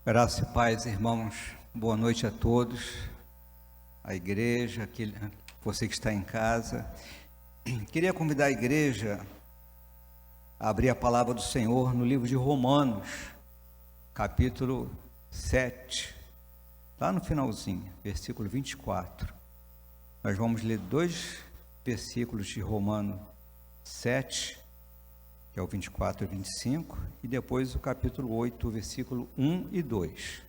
Graça e paz, irmãos. Boa noite a todos, a igreja, você que está em casa. Queria convidar a igreja a abrir a palavra do Senhor no livro de Romanos, capítulo 7, lá no finalzinho, versículo 24. Nós vamos ler dois versículos de Romanos 7, que é o 24 e 25, e depois o capítulo 8, versículo 1 e 2.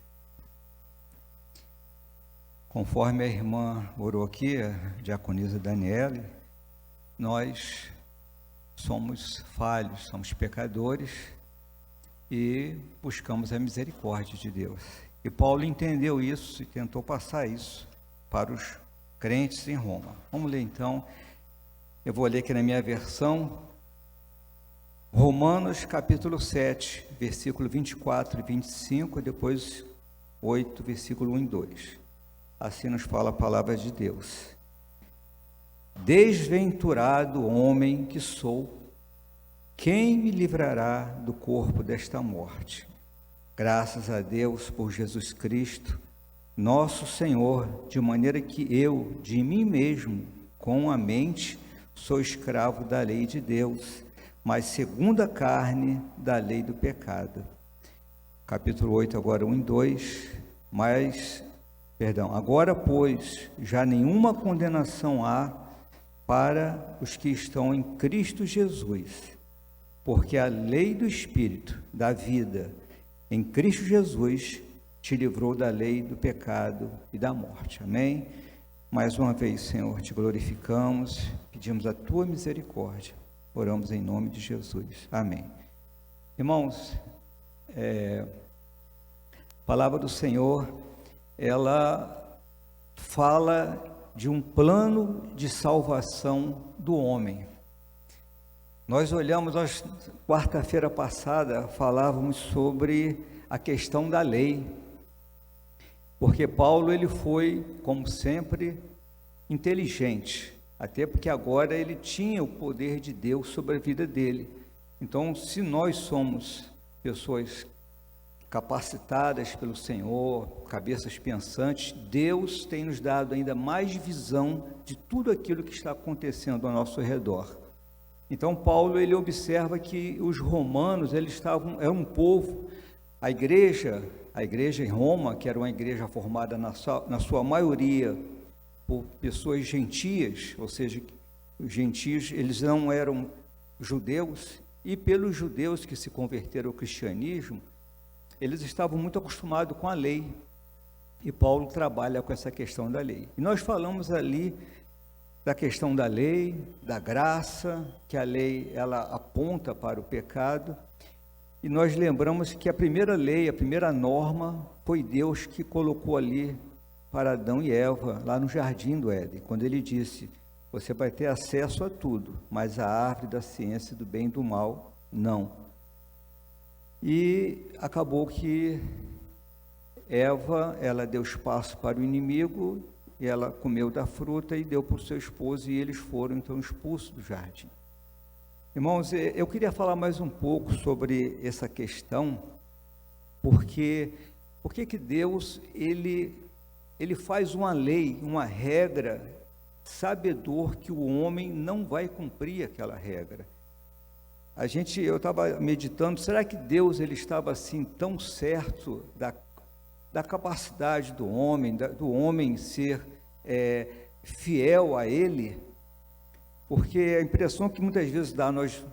Conforme a irmã orou aqui, a diaconisa Daniele, nós somos falhos, somos pecadores e buscamos a misericórdia de Deus. E Paulo entendeu isso e tentou passar isso para os crentes em Roma. Vamos ler então, eu vou ler aqui na minha versão, Romanos capítulo 7, versículo 24 e 25, depois 8, versículo 1 e 2. Assim nos fala a palavra de Deus. Desventurado homem que sou, quem me livrará do corpo desta morte? Graças a Deus por Jesus Cristo, nosso Senhor, de maneira que eu, de mim mesmo, com a mente, sou escravo da lei de Deus, mas segundo a carne, da lei do pecado. Capítulo 8, agora 1 e 2, agora, pois, já nenhuma condenação há para os que estão em Cristo Jesus, porque a lei do Espírito, da vida, em Cristo Jesus, te livrou da lei do pecado e da morte. Amém? Mais uma vez, Senhor, te glorificamos, pedimos a tua misericórdia. Oramos em nome de Jesus. Amém. Irmãos, a palavra do Senhor, ela fala de um plano de salvação do homem. Nós olhamos, quarta-feira passada, falávamos sobre a questão da lei, porque Paulo, ele foi, como sempre, inteligente, até porque agora ele tinha o poder de Deus sobre a vida dele. Então, se nós somos pessoas capacitadas pelo Senhor, cabeças pensantes, Deus tem nos dado ainda mais visão de tudo aquilo que está acontecendo ao nosso redor. Então, Paulo, ele observa que os romanos, eram um povo, a igreja em Roma, que era uma igreja formada na sua maioria por pessoas gentias, ou seja, os gentios, eles não eram judeus, e pelos judeus que se converteram ao cristianismo, eles estavam muito acostumados com a lei, e Paulo trabalha com essa questão da lei. E nós falamos ali da questão da lei, da graça, que a lei, ela aponta para o pecado, e nós lembramos que a primeira lei, a primeira norma, foi Deus que colocou ali para Adão e Eva, lá no jardim do Éden, quando ele disse, você vai ter acesso a tudo, mas a árvore da ciência do bem e do mal, não. E acabou que Eva, ela deu espaço para o inimigo, e ela comeu da fruta e deu para o seu esposo, e eles foram então expulsos do jardim. Irmãos, eu queria falar mais um pouco sobre essa questão, porque que Deus, ele faz uma lei, uma regra, sabedor que o homem não vai cumprir aquela regra. Eu estava meditando, será que Deus, ele estava assim tão certo da capacidade do homem ser fiel a ele? Porque a impressão que muitas vezes dá nós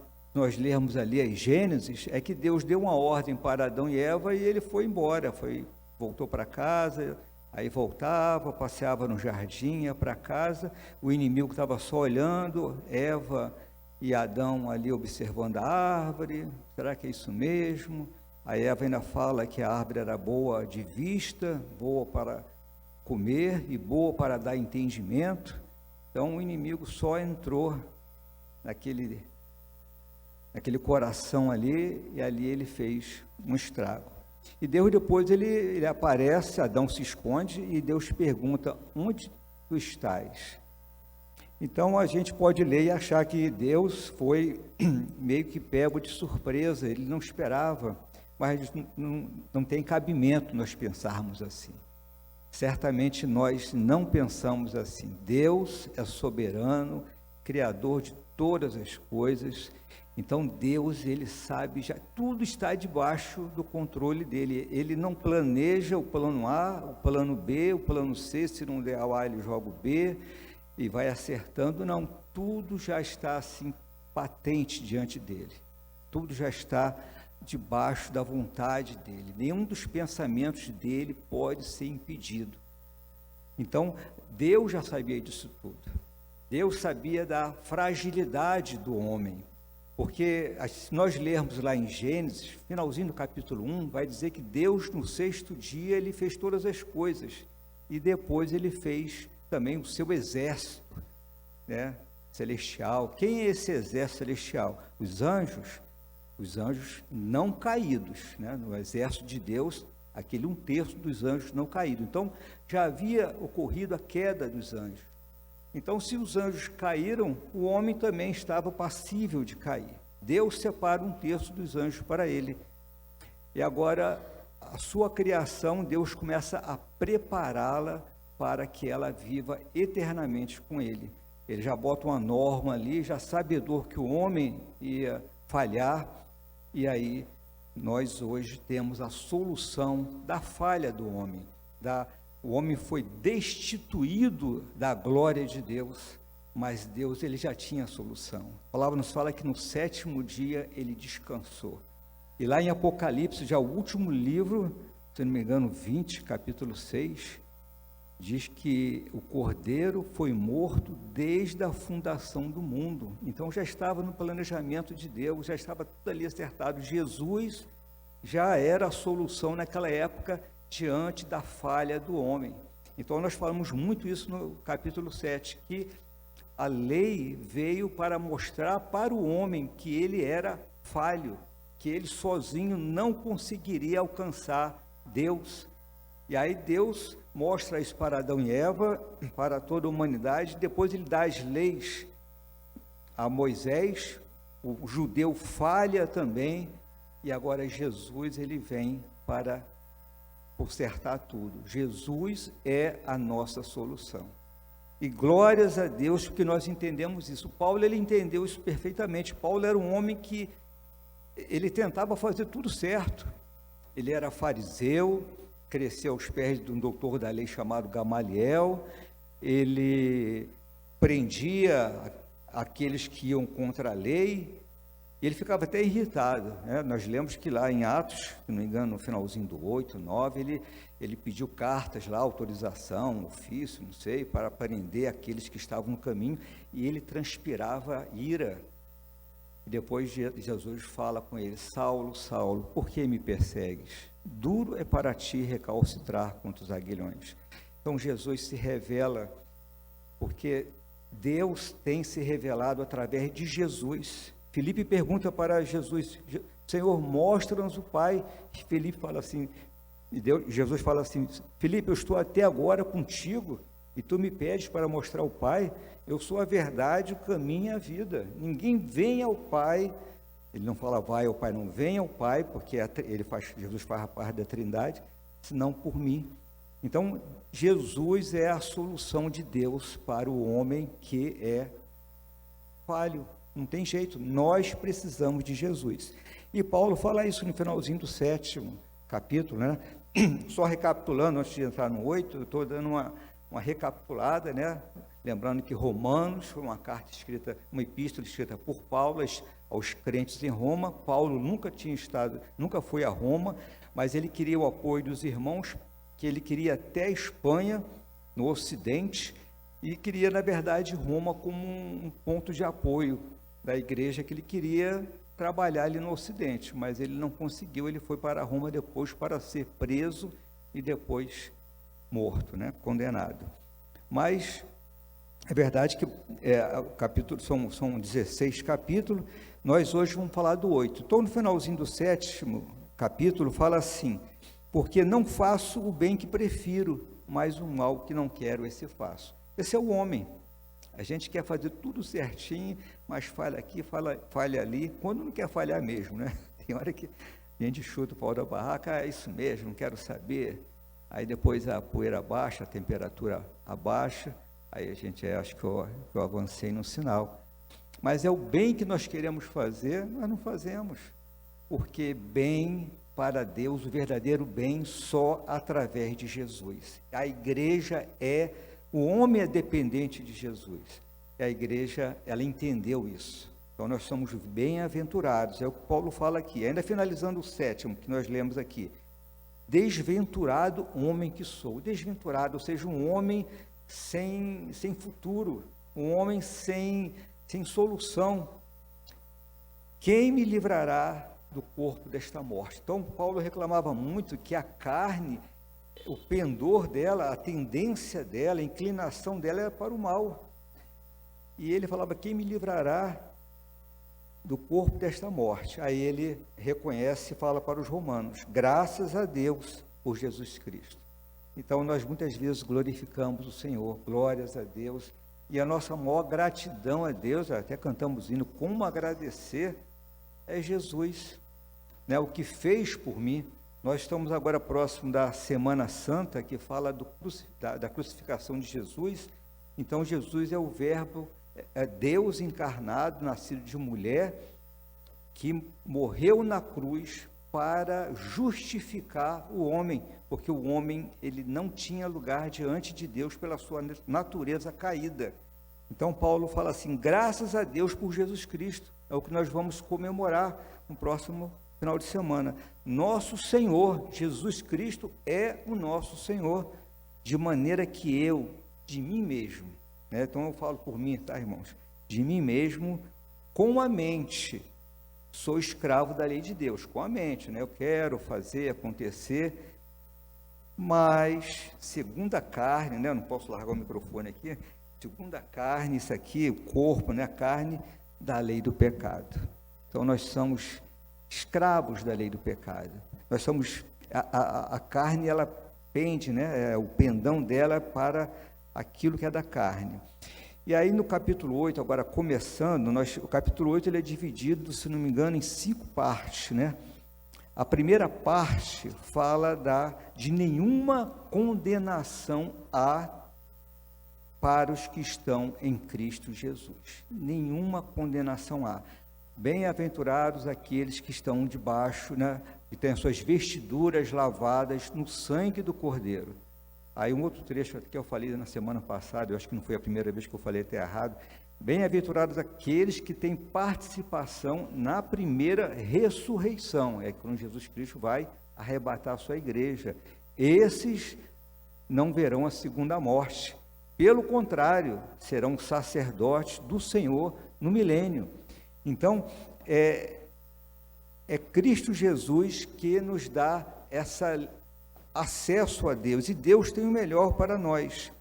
lermos ali as Gênesis, é que Deus deu uma ordem para Adão e Eva e ele foi embora, voltou para casa, aí voltava, passeava no jardim, ia para casa, o inimigo estava só olhando, Eva e Adão ali observando a árvore, será que é isso mesmo? A Eva ainda fala que a árvore era boa de vista, boa para comer e boa para dar entendimento. Então o inimigo só entrou naquele coração ali, e ali ele fez um estrago. E Deus depois ele aparece, Adão se esconde e Deus pergunta, onde tu estás? Então a gente pode ler e achar que Deus foi meio que pego de surpresa, ele não esperava mas não tem cabimento nós pensarmos assim. Certamente nós não pensamos assim. Deus é soberano, criador de todas as coisas. Então Deus, ele sabe, já tudo está debaixo do controle dele. Ele não planeja o plano A, o plano B, o plano C, se não der o A ele joga o B e vai acertando. Não, tudo já está assim patente diante dele. Tudo já está debaixo da vontade dele. Nenhum dos pensamentos dele pode ser impedido. Então, Deus já sabia disso tudo. Deus sabia da fragilidade do homem. Porque, se nós lermos lá em Gênesis, finalzinho do capítulo 1, vai dizer que Deus, no sexto dia, ele fez todas as coisas. E depois ele fez também o seu exército, né, celestial. Quem é esse exército celestial? Os anjos não caídos, né? No exército de Deus, aquele 1/3 dos anjos não caídos. Então, já havia ocorrido a queda dos anjos. Então, se os anjos caíram, o homem também estava passível de cair. Deus separa 1/3 dos anjos para ele. E agora, a sua criação, Deus começa a prepará-la para que ela viva eternamente com ele. Ele já bota uma norma ali, já sabedor que o homem ia falhar, e aí nós hoje temos a solução da falha do homem. O homem foi destituído da glória de Deus, mas Deus, ele já tinha a solução. A palavra nos fala que no 7º dia ele descansou. E lá em Apocalipse, já o último livro, se não me engano, 20, capítulo 6, diz que o Cordeiro foi morto desde a fundação do mundo. Então já estava no planejamento de Deus, já estava tudo ali acertado. Jesus já era a solução naquela época diante da falha do homem. Então nós falamos muito isso no capítulo 7, que a lei veio para mostrar para o homem que ele era falho, que ele sozinho não conseguiria alcançar Deus. E aí Deus mostra isso para Adão e Eva, para toda a humanidade. Depois ele dá as leis a Moisés, o judeu falha também, e agora Jesus, ele vem para consertar tudo. Jesus é a nossa solução. E glórias a Deus porque nós entendemos isso. Paulo, ele entendeu isso perfeitamente. Paulo era um homem que ele tentava fazer tudo certo. Ele era fariseu, cresceu aos pés de um doutor da lei chamado Gamaliel. Ele prendia aqueles que iam contra a lei. E ele ficava até irritado, né? Nós lemos que lá em Atos, se não me engano, no finalzinho do 8, 9, ele pediu cartas lá, autorização, ofício, não sei, para prender aqueles que estavam no caminho, e ele transpirava ira. E depois Jesus fala com ele: Saulo, Saulo, por que me persegues? Duro é para ti recalcitrar contra os aguilhões. Então Jesus se revela, porque Deus tem se revelado através de Jesus. Filipe pergunta para Jesus: Senhor, mostra-nos o Pai. E Filipe fala assim, Jesus fala assim: Filipe, eu estou até agora contigo e tu me pedes para mostrar o Pai. Eu sou a verdade, o caminho e a vida. Ninguém vem ao Pai. Ele não fala vai ao Pai, não vem ao Pai, porque Jesus faz a parte da Trindade, senão por mim. Então, Jesus é a solução de Deus para o homem que é falho. Não tem jeito, nós precisamos de Jesus. E Paulo fala isso no finalzinho do 7º capítulo, né? Só recapitulando, antes de entrar no 8, eu estou dando uma recapitulada, né? Lembrando que Romanos foi uma carta escrita, uma epístola escrita por Paulo aos crentes em Roma. Paulo nunca foi a Roma, mas ele queria o apoio dos irmãos, que ele queria até a Espanha, no Ocidente, e queria, na verdade, Roma como um ponto de apoio da igreja, que ele queria trabalhar ali no Ocidente, mas ele não conseguiu. Ele foi para Roma depois para ser preso e depois morto, né? Condenado. Mas é verdade que o capítulo, são 16 capítulos, nós hoje vamos falar do 8. Então, no finalzinho do 7º capítulo, fala assim: porque não faço o bem que prefiro, mas o mal que não quero, esse faço. Esse é o homem. A gente quer fazer tudo certinho, mas falha aqui, falha ali, quando não quer falhar mesmo, né? Tem hora que a gente chuta o pau da barraca, é isso mesmo, não quero saber. Aí depois a poeira baixa, a temperatura abaixa, aí a gente acha que eu avancei no sinal. Mas é o bem que nós queremos fazer, nós não fazemos. Porque bem para Deus, o verdadeiro bem, só através de Jesus. A igreja o homem é dependente de Jesus. E a igreja, ela entendeu isso. Então nós somos bem-aventurados, é o que Paulo fala aqui. Ainda finalizando o 7º, que nós lemos aqui. Desventurado homem que sou. Desventurado, ou seja, um homem sem futuro, um homem sem solução. Quem me livrará do corpo desta morte? Então Paulo reclamava muito que a carne, o pendor dela, a tendência dela, a inclinação dela era para o mal. E ele falava, quem me livrará do corpo desta morte? Aí ele reconhece e fala para os romanos, graças a Deus por Jesus Cristo. Então nós muitas vezes glorificamos o Senhor, glórias a Deus, e a nossa maior gratidão a Deus, até cantamos hino, como agradecer, é Jesus, né, o que fez por mim. Nós estamos agora próximo da Semana Santa, que fala da crucificação de Jesus. Então Jesus é o verbo, é Deus encarnado, nascido de mulher, que morreu na cruz para justificar o homem, porque o homem, ele não tinha lugar diante de Deus pela sua natureza caída. Então Paulo fala assim, graças a Deus por Jesus Cristo, é o que nós vamos comemorar no próximo final de semana. Nosso Senhor, Jesus Cristo é o nosso Senhor, de maneira que eu, de mim mesmo, né? Então eu falo por mim, tá, irmãos? De mim mesmo, com a mente, sou escravo da lei de Deus, com a mente, né? Eu quero fazer acontecer, mas segundo a carne, né? Eu não posso largar o microfone aqui, segundo a carne, isso aqui, o corpo, né? A carne da lei do pecado. Então nós somos escravos da lei do pecado. Nós somos, a carne, ela pende, né? O pendão dela para aquilo que é da carne. E aí no capítulo 8, agora começando, o capítulo 8 ele é dividido, se não me engano, em 5 partes, né? A primeira parte fala de nenhuma condenação há para os que estão em Cristo Jesus. Nenhuma condenação há. Bem-aventurados aqueles que estão debaixo, né? Que têm as suas vestiduras lavadas no sangue do Cordeiro. Aí um outro trecho que eu falei na semana passada, eu acho que não foi a primeira vez que eu falei até errado, bem-aventurados aqueles que têm participação na primeira ressurreição, é quando Jesus Cristo vai arrebatar a sua igreja. Esses não verão a segunda morte, pelo contrário, serão sacerdotes do Senhor no milênio. Então, é Cristo Jesus que nos dá essa acesso a Deus, e Deus tem o melhor para nós.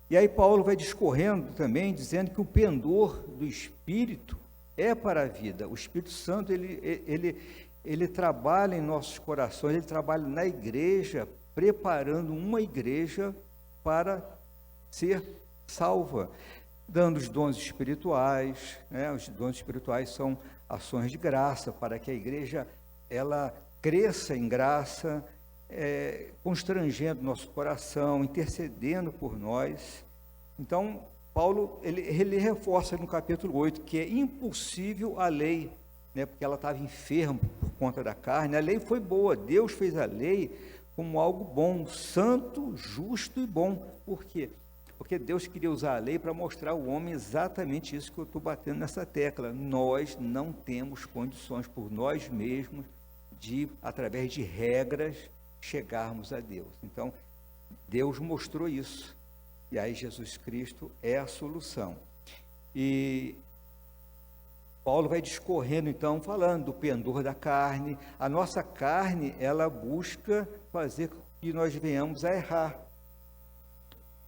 E aí Paulo vai discorrendo também, dizendo que o pendor do Espírito é para a vida. O Espírito Santo, ele trabalha em nossos corações, ele trabalha na igreja, preparando uma igreja para ser salva, dando os dons espirituais, né? Os dons espirituais são ações de graça, para que a igreja, ela cresça em graça, constrangendo nosso coração, intercedendo por nós. Então, Paulo, ele reforça no capítulo 8, que é impossível a lei, né, porque ela estava enferma por conta da carne. A lei foi boa, Deus fez a lei como algo bom, santo, justo e bom. Por quê? Porque Deus queria usar a lei para mostrar ao homem exatamente isso que eu estou batendo nessa tecla. Nós não temos condições por nós mesmos de, através de regras, chegarmos a Deus. Então, Deus mostrou isso. E aí Jesus Cristo é a solução. E Paulo vai discorrendo, então, falando do pendor da carne. A nossa carne, ela busca fazer com que nós venhamos a errar.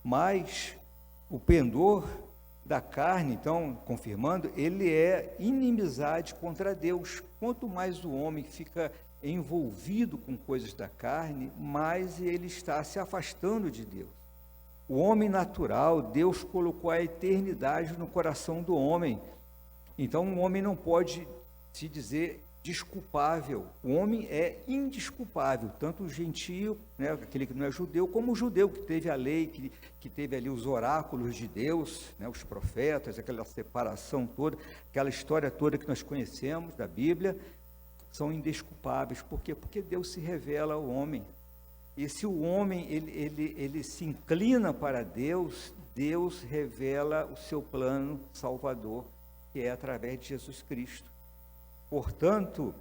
Mas o pendor da carne, então, confirmando, ele é inimizade contra Deus. Quanto mais o homem fica envolvido com coisas da carne, mais ele está se afastando de Deus. O homem natural, Deus colocou a eternidade no coração do homem. Então, o homem não pode se dizer desculpável. O homem é indesculpável, tanto o gentio, né, aquele que não é judeu, como o judeu que teve a lei, que teve ali os oráculos de Deus, né, os profetas, aquela separação toda, aquela história toda que nós conhecemos da Bíblia, são indesculpáveis. Por quê? Porque Deus se revela ao homem. E se o homem ele se inclina para Deus, Deus revela o seu plano salvador, que é através de Jesus Cristo. Portanto,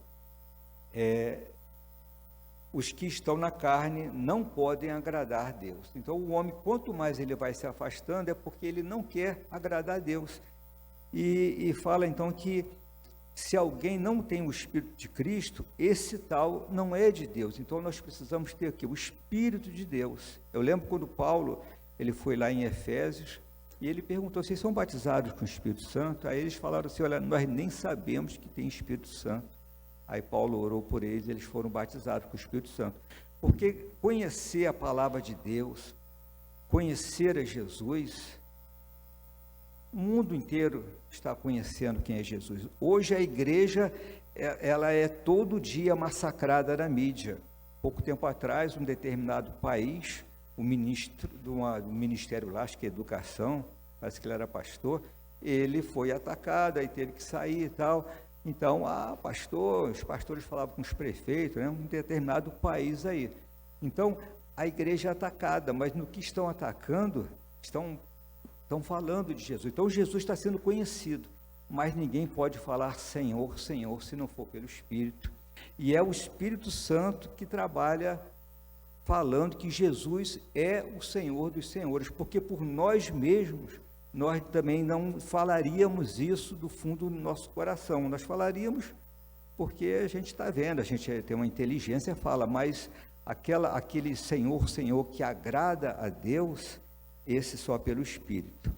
os que estão na carne não podem agradar a Deus. Então, o homem, quanto mais ele vai se afastando, é porque ele não quer agradar a Deus. E fala então que se alguém não tem o Espírito de Cristo, esse tal não é de Deus. Então, nós precisamos ter aqui o Espírito de Deus. Eu lembro quando Paulo, ele foi lá em Efésios, e ele perguntou, vocês são batizados com o Espírito Santo? Aí eles falaram assim, olha, nós nem sabemos que tem Espírito Santo. Aí Paulo orou por eles, eles foram batizados com o Espírito Santo. Porque conhecer a palavra de Deus, conhecer a Jesus, o mundo inteiro está conhecendo quem é Jesus. Hoje a igreja, ela é todo dia massacrada na mídia. Pouco tempo atrás, um determinado país, o ministro do ministério lá, acho que é Educação, parece que ele era pastor, ele foi atacado, aí teve que sair e tal. Então, os pastores falavam com os prefeitos, né, um determinado país aí. Então, a igreja é atacada, mas no que estão atacando, estão falando de Jesus. Então, Jesus está sendo conhecido, mas ninguém pode falar Senhor, Senhor, se não for pelo Espírito. E é o Espírito Santo que trabalha falando que Jesus é o Senhor dos senhores, porque por nós mesmos, nós também não falaríamos isso do fundo do nosso coração, nós falaríamos porque a gente está vendo, a gente tem uma inteligência, fala, mas aquele Senhor, Senhor que agrada a Deus, esse só pelo Espírito.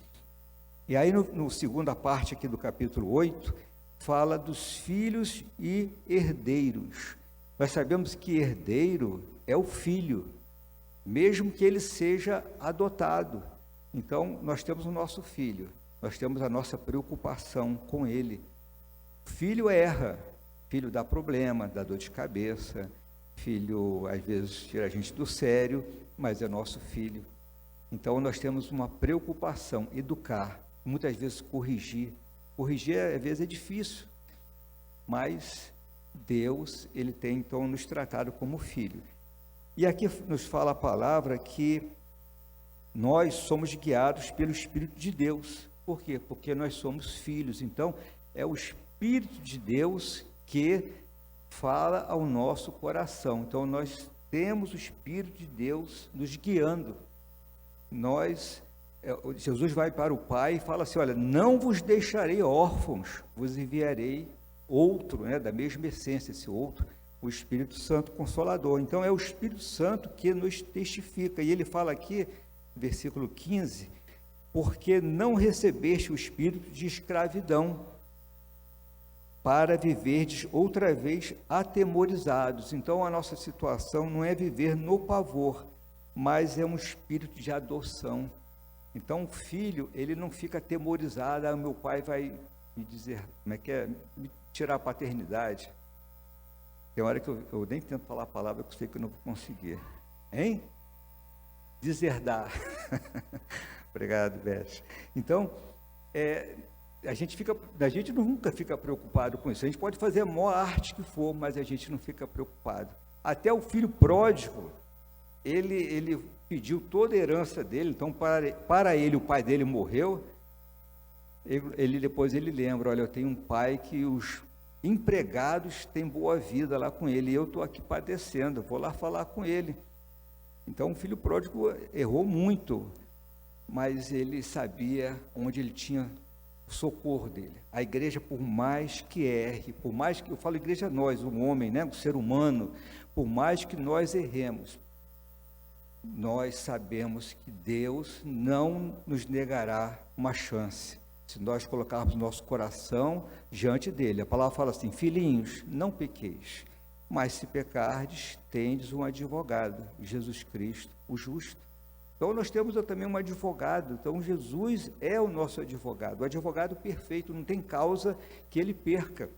E aí no segunda parte aqui do capítulo 8, fala dos filhos e herdeiros. Nós sabemos que herdeiro é o filho, mesmo que ele seja adotado. Então, nós temos o nosso filho, nós temos a nossa preocupação com ele. O filho erra, filho dá problema, dá dor de cabeça, filho às vezes tira a gente do sério, mas é nosso filho. Então, nós temos uma preocupação, educar, muitas vezes corrigir. Corrigir, às vezes, é difícil, mas Deus, ele tem, então, nos tratado como filho. E aqui nos fala a palavra que nós somos guiados pelo Espírito de Deus. Por quê? Porque nós somos filhos. Então, é o Espírito de Deus que fala ao nosso coração. Então, nós temos o Espírito de Deus nos guiando. Jesus vai para o Pai e fala assim, olha, não vos deixarei órfãos, vos enviarei outro, né, da mesma essência, esse outro, o Espírito Santo Consolador. Então, é o Espírito Santo que nos testifica. E ele fala aqui, versículo 15, porque não recebeste o espírito de escravidão, para viverdes outra vez atemorizados. Então, a nossa situação não é viver no pavor, mas é um espírito de adoção. Então, o filho, ele não fica atemorizado, meu pai vai me dizer, como é que é, me tirar a paternidade. Tem hora que eu nem tento falar a palavra, que eu sei que eu não vou conseguir. Hein? Deserdar. Obrigado, Beth. Então, a gente nunca fica preocupado com isso. A gente pode fazer a maior arte que for, mas a gente não fica preocupado. Até o filho pródigo, ele pediu toda a herança dele, então para ele, o pai dele morreu, depois ele lembra, olha, eu tenho um pai que os empregados têm boa vida lá com ele, e eu estou aqui padecendo, vou lá falar com ele. Então, o filho pródigo errou muito, mas ele sabia onde ele tinha o socorro dele. A igreja, por mais que erre, por mais que, eu falo igreja nós, o homem, né, o ser humano, por mais que nós erremos, nós sabemos que Deus não nos negará uma chance, se nós colocarmos nosso coração diante dele. A palavra fala assim, filhinhos, não pequeis, mas se pecardes, tendes um advogado, Jesus Cristo, o justo. Então, nós temos também um advogado. Então, Jesus é o nosso advogado, o advogado perfeito, não tem causa que ele perca.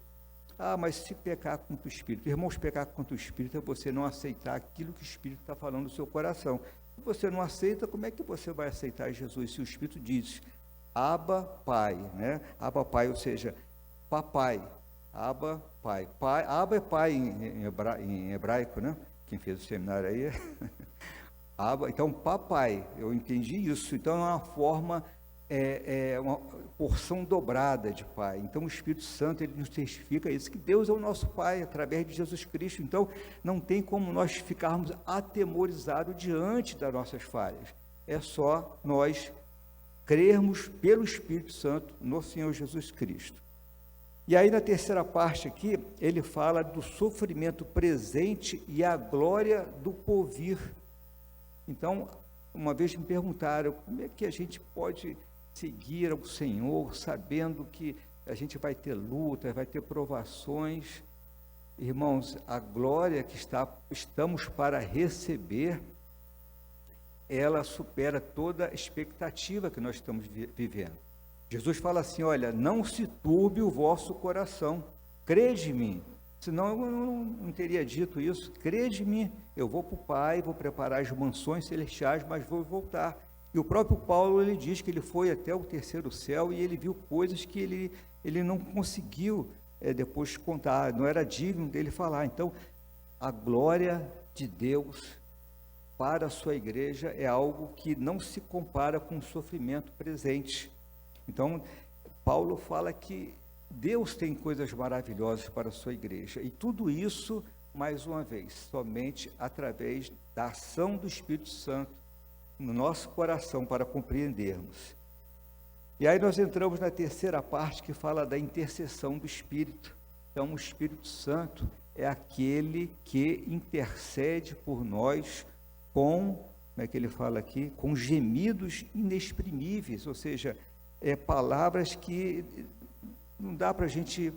Ah, mas se pecar contra o Espírito, irmãos, pecar contra o Espírito é você não aceitar aquilo que o Espírito está falando no seu coração. Se você não aceita, como é que você vai aceitar Jesus? Se o Espírito diz, Abba, Pai, né? Abba, Pai, ou seja, papai, Abba, Pai. Pai, Abba é pai em hebraico, né? Quem fez o seminário aí. Abba, então, papai, eu entendi isso. Então, é uma forma, uma porção dobrada de pai. Então, o Espírito Santo, ele nos testifica isso, que Deus é o nosso Pai, através de Jesus Cristo. Então, não tem como nós ficarmos atemorizados diante das nossas falhas. É só nós crermos pelo Espírito Santo no Senhor Jesus Cristo. E aí, na terceira parte aqui, ele fala do sofrimento presente e a glória do porvir. Então, uma vez me perguntaram, como é que a gente pode seguir ao Senhor, sabendo que a gente vai ter lutas, vai ter provações? Irmãos, a glória que estamos para receber, ela supera toda a expectativa que nós estamos vivendo. Jesus fala assim, olha, não se turbe o vosso coração, crede em mim, senão eu não teria dito isso, crede em mim, eu vou para o Pai, vou preparar as mansões celestiais, mas vou voltar. E o próprio Paulo, ele diz que ele foi até o terceiro céu e ele viu coisas que ele não conseguiu depois contar, não era digno dele falar. Então, a glória de Deus para a sua igreja é algo que não se compara com o sofrimento presente. Então, Paulo fala que Deus tem coisas maravilhosas para a sua igreja, e tudo isso, mais uma vez, somente através da ação do Espírito Santo no nosso coração, para compreendermos. E aí nós entramos na terceira parte, que fala da intercessão do Espírito. Então, o Espírito Santo é aquele que intercede por nós com, como é que ele fala aqui? Com gemidos inexprimíveis, ou seja, palavras que não dá para a gente,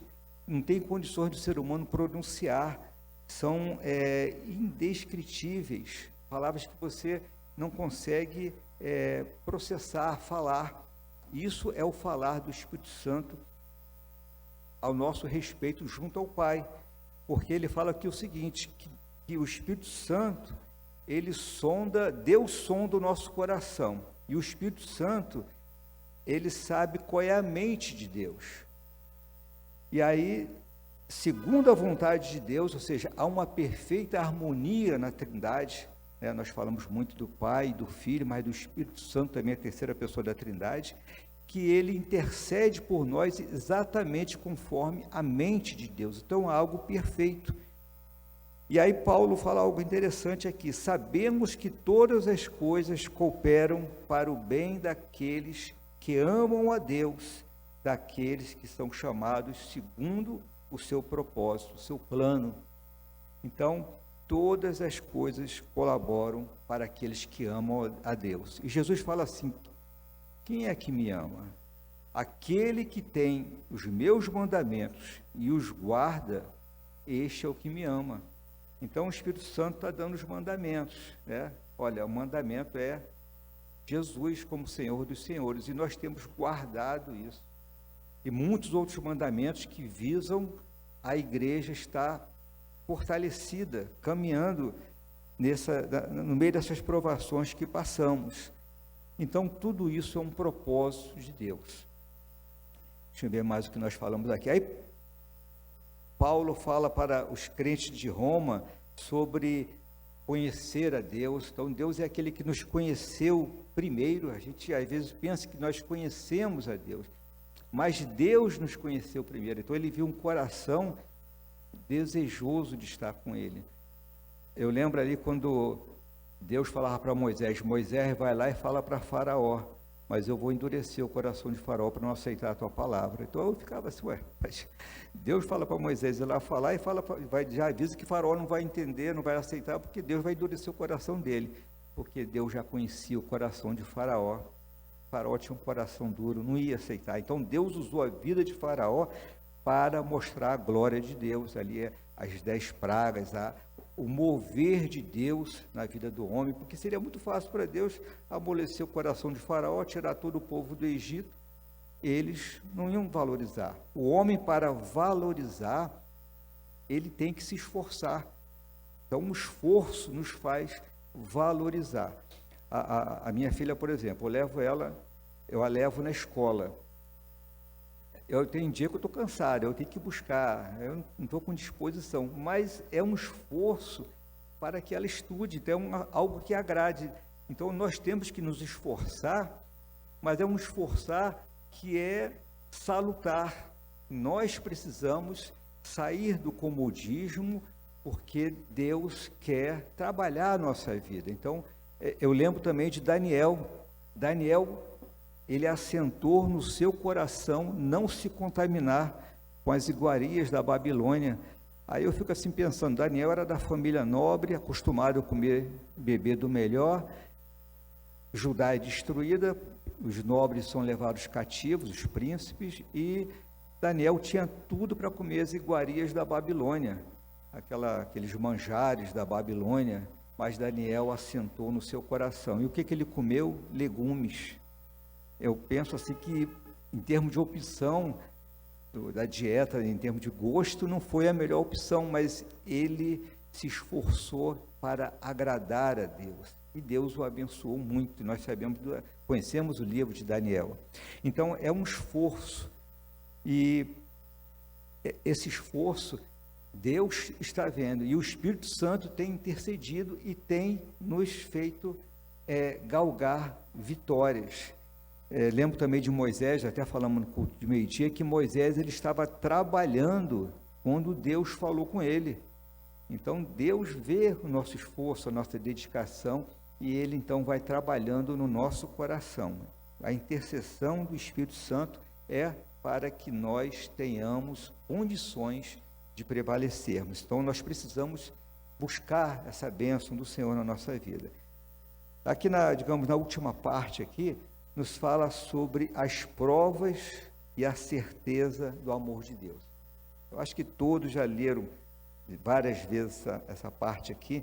não tem condições do ser humano pronunciar, são indescritíveis, palavras que você não consegue processar, falar. Isso é o falar do Espírito Santo ao nosso respeito junto ao Pai, porque ele fala aqui o seguinte, que o Espírito Santo, Deus sonda o nosso coração, e o Espírito Santo, ele sabe qual é a mente de Deus. E aí, segundo a vontade de Deus, ou seja, há uma perfeita harmonia na Trindade, né? Nós falamos muito do Pai, do Filho, mas do Espírito Santo também, a terceira pessoa da Trindade, que ele intercede por nós exatamente conforme a mente de Deus. Então, é algo perfeito. E aí Paulo fala algo interessante aqui, sabemos que todas as coisas cooperam para o bem daqueles que amam a Deus, daqueles que são chamados segundo o seu propósito, o seu plano. Então, todas as coisas colaboram para aqueles que amam a Deus. E Jesus fala assim, quem é que me ama? Aquele que tem os meus mandamentos e os guarda, este é o que me ama. Então, o Espírito Santo está dando os mandamentos, né? Olha, o mandamento é Jesus como Senhor dos Senhores, e nós temos guardado isso. E muitos outros mandamentos que visam a igreja estar fortalecida, caminhando no meio dessas provações que passamos. Então, tudo isso é um propósito de Deus. Deixa eu ver mais o que nós falamos aqui. Aí, Paulo fala para os crentes de Roma sobre conhecer a Deus. Então, Deus é aquele que nos conheceu primeiro. A gente, às vezes, pensa que nós conhecemos a Deus, mas Deus nos conheceu primeiro. Então, ele viu um coração desejoso de estar com ele. Eu lembro ali quando Deus falava para Moisés, Moisés vai lá e fala para Faraó, mas eu vou endurecer o coração de Faraó para não aceitar a tua palavra. Então eu ficava assim, mas Deus fala para Moisés ir lá falar e já avisa que Faraó não vai entender, não vai aceitar, porque Deus vai endurecer o coração dele, porque Deus já conhecia o coração de Faraó. Faraó tinha um coração duro, não ia aceitar. Então Deus usou a vida de Faraó para mostrar a glória de Deus, ali as 10 pragas, o mover de Deus na vida do homem, porque seria muito fácil para Deus amolecer o coração de Faraó, tirar todo o povo do Egito, eles não iam valorizar. O homem, para valorizar, ele tem que se esforçar. Então, o esforço nos faz valorizar. A minha filha, por exemplo, eu a levo na escola. Eu tenho dia que eu estou cansado, eu tenho que buscar, eu não estou com disposição, mas é um esforço para que ela estude, então é algo que agrade. Então, nós temos que nos esforçar, mas é um esforçar que é salutar. Nós precisamos sair do comodismo, porque Deus quer trabalhar a nossa vida. Então, eu lembro também de Daniel. Daniel, ele assentou no seu coração não se contaminar com as iguarias da Babilônia. Aí eu fico assim pensando, Daniel era da família nobre, acostumado a comer, beber do melhor. Judá é destruída, os nobres são levados cativos, os príncipes, e Daniel tinha tudo para comer as iguarias da Babilônia, aqueles manjares da Babilônia, mas Daniel assentou no seu coração. E o que ele comeu? Legumes. Eu penso assim que, em termos de opção da dieta, em termos de gosto, não foi a melhor opção, mas ele se esforçou para agradar a Deus. E Deus o abençoou muito. Nós conhecemos o livro de Daniel. Então, é um esforço. E esse esforço, Deus está vendo. E o Espírito Santo tem intercedido e tem nos feito galgar vitórias. Lembro também de Moisés, até falamos no culto de meio-dia, que Moisés ele estava trabalhando quando Deus falou com ele. Então, Deus vê o nosso esforço, a nossa dedicação, e Ele, então, vai trabalhando no nosso coração. A intercessão do Espírito Santo é para que nós tenhamos condições de prevalecermos. Então, nós precisamos buscar essa bênção do Senhor na nossa vida. Aqui, na última parte aqui, nos fala sobre as provas e a certeza do amor de Deus. Eu acho que todos já leram várias vezes essa parte aqui.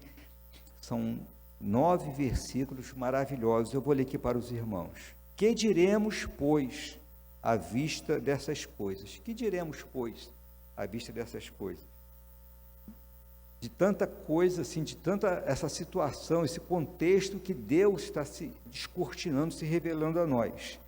São 9 versículos maravilhosos. Eu vou ler aqui para os irmãos. Que diremos, pois, à vista dessas coisas? Que diremos, pois, à vista dessas coisas? De tanta coisa, assim, de tanta essa situação, esse contexto que Deus está se descortinando, se revelando a nós.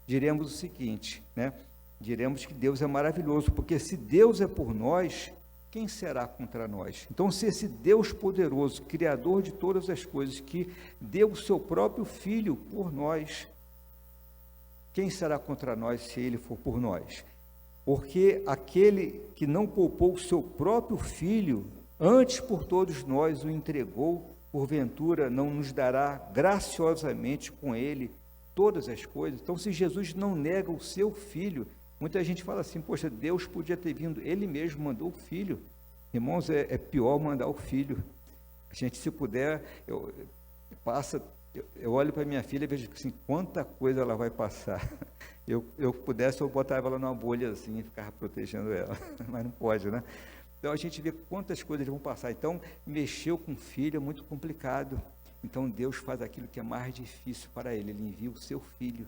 Diremos o seguinte, né? Diremos que Deus é maravilhoso, porque se Deus é por nós, quem será contra nós? Então, se esse Deus poderoso, Criador de todas as coisas, que deu o seu próprio Filho por nós, quem será contra nós se Ele for por nós? Porque aquele que não poupou o seu próprio Filho, antes por todos nós o entregou, porventura não nos dará graciosamente com Ele todas as coisas? Então, se Jesus não nega o seu Filho, muita gente fala assim, poxa, Deus podia ter vindo, Ele mesmo mandou o Filho. Irmãos, é pior mandar o Filho. A gente, se puder, eu olho para minha filha e vejo assim, quanta coisa ela vai passar. Eu pudesse, eu botava ela numa bolha assim e ficava protegendo ela, mas não pode, né? Então, a gente vê quantas coisas vão passar. Então, mexeu com o filho é muito complicado. Então, Deus faz aquilo que é mais difícil para Ele. Ele envia o seu Filho.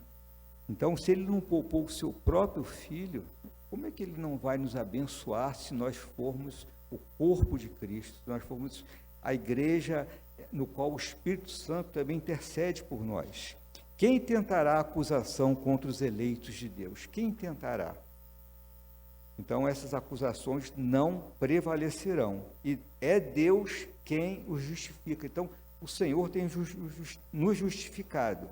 Então, se Ele não poupou o seu próprio Filho, como é que Ele não vai nos abençoar se nós formos o corpo de Cristo, se nós formos a igreja no qual o Espírito Santo também intercede por nós? Quem tentará acusação contra os eleitos de Deus? Quem tentará? Então, essas acusações não prevalecerão. E é Deus quem os justifica. Então, o Senhor tem nos justificado.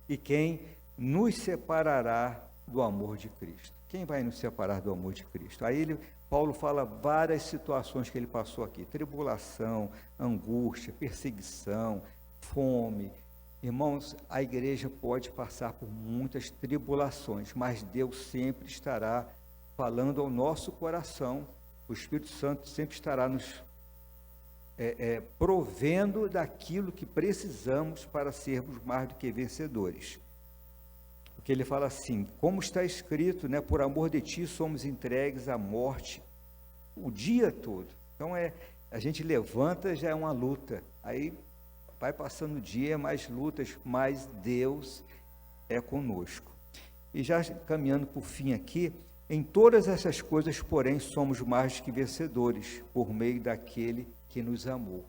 E quem nos separará do amor de Cristo? Quem vai nos separar do amor de Cristo? Aí Paulo fala várias situações que ele passou aqui: tribulação, angústia, perseguição, fome. Irmãos, a igreja pode passar por muitas tribulações, mas Deus sempre estará falando ao nosso coração. O Espírito Santo sempre estará nos provendo daquilo que precisamos para sermos mais do que vencedores. Porque ele fala assim, como está escrito, né, por amor de ti somos entregues à morte o dia todo. Então, a gente levanta, já é uma luta, aí vai passando o dia, mais lutas, mas Deus é conosco. E já caminhando para o fim aqui, Em todas essas coisas, porém, somos mais que vencedores, por meio daquele que nos amou.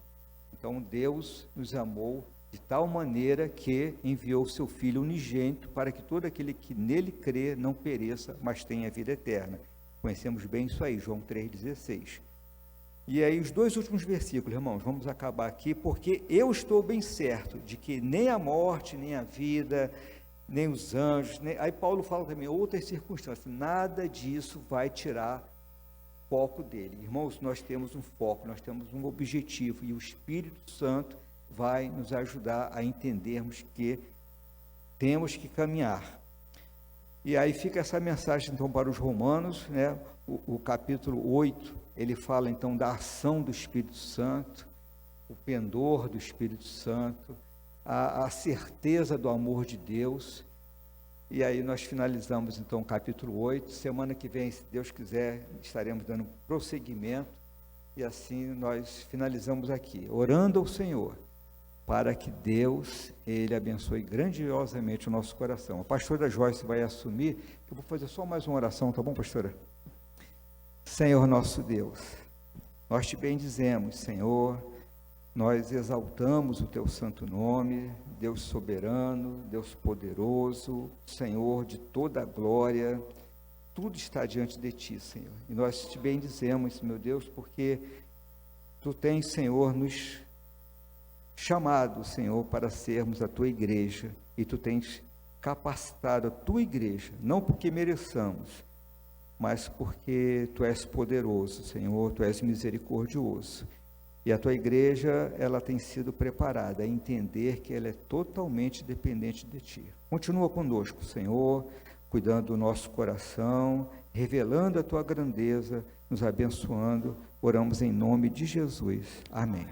Então, Deus nos amou de tal maneira que enviou o seu Filho unigênito para que todo aquele que nele crê não pereça, mas tenha vida eterna. Conhecemos bem isso aí, João 3,16. E aí, os dois últimos versículos, irmãos, vamos acabar aqui, porque eu estou bem certo de que nem a morte, nem a vida, nem os anjos, aí Paulo fala também outras circunstâncias, nada disso vai tirar foco dele. Irmãos, nós temos um foco, nós temos um objetivo, e o Espírito Santo vai nos ajudar a entendermos que temos que caminhar. E aí fica essa mensagem, então, para os romanos, né? O capítulo 8, ele fala, então, da ação do Espírito Santo, o pendor do Espírito Santo, a certeza do amor de Deus. E aí nós finalizamos, então, o capítulo 8. Semana que vem, se Deus quiser, estaremos dando prosseguimento. E assim nós finalizamos aqui, orando ao Senhor, para que Deus, Ele abençoe grandiosamente o nosso coração. A pastora Joyce vai assumir, eu vou fazer só mais uma oração, tá bom, pastora? Senhor nosso Deus, nós te bendizemos, Senhor, nós exaltamos o teu santo nome, Deus soberano, Deus poderoso, Senhor de toda a glória, tudo está diante de ti, Senhor. E nós te bendizemos, meu Deus, porque tu tens, Senhor, nos chamado, Senhor, para sermos a tua igreja, e tu tens capacitado a tua igreja, não porque mereçamos, mas porque tu és poderoso, Senhor, tu és misericordioso. E a tua igreja, ela tem sido preparada a entender que ela é totalmente dependente de ti. Continua conosco, Senhor, cuidando do nosso coração, revelando a tua grandeza, nos abençoando. Oramos em nome de Jesus. Amém.